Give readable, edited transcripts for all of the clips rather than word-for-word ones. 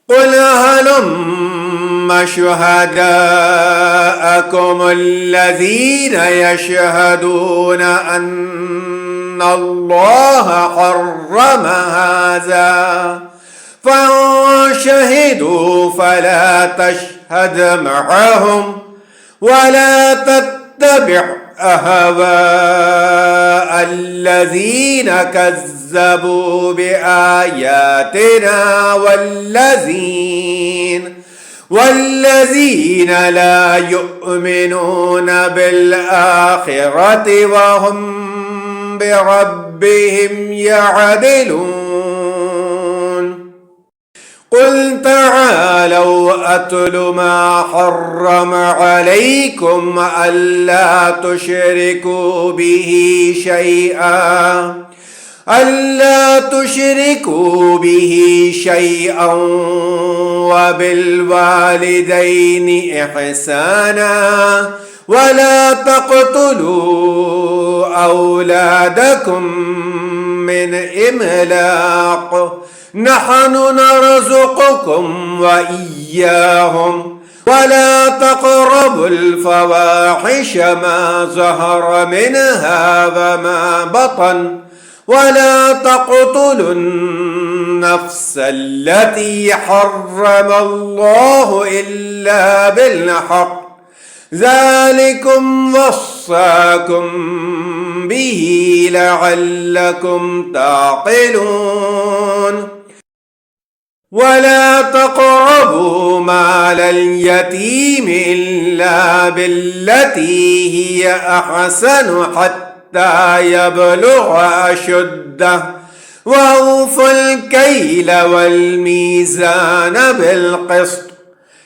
قل هلم شهداءكم الذين يشهدون أن الله حرم هذا فإن شهدوا فلا تشهد معهم ولا تتبع أهواء الذين كذبوا بآياتنا والذين لا يؤمنون بالآخرة وهم بربهم يعدلون. قل تعالوا أتل ما حرم عليكم ألا تشركوا به شيئا وبالوالدين إحسانا ولا تقتلوا أولادكم من إملاق نحن نرزقكم وإياهم ولا تقربوا الفواحش ما ظهر منها وما بطن ولا تقتلوا النفس التي حرم الله إلا بالحق ذلكم وصاكم به لعلكم تعقلون. ولا تقربوا مال اليتيم إلا بالتي هي أحسن حتى يبلغ أشده وأوفوا الكيل والميزان بالقسط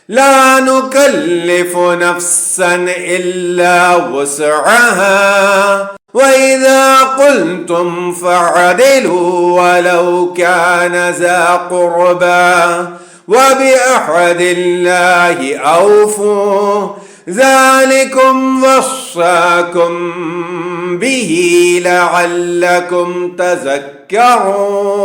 لا نكلف نفسا إلا وسعها وإذا قلتم فاعدلوا ولو كان ذا قربى وبعهد الله أوفوا ذلكم وصاكم به لعلكم تذكرون.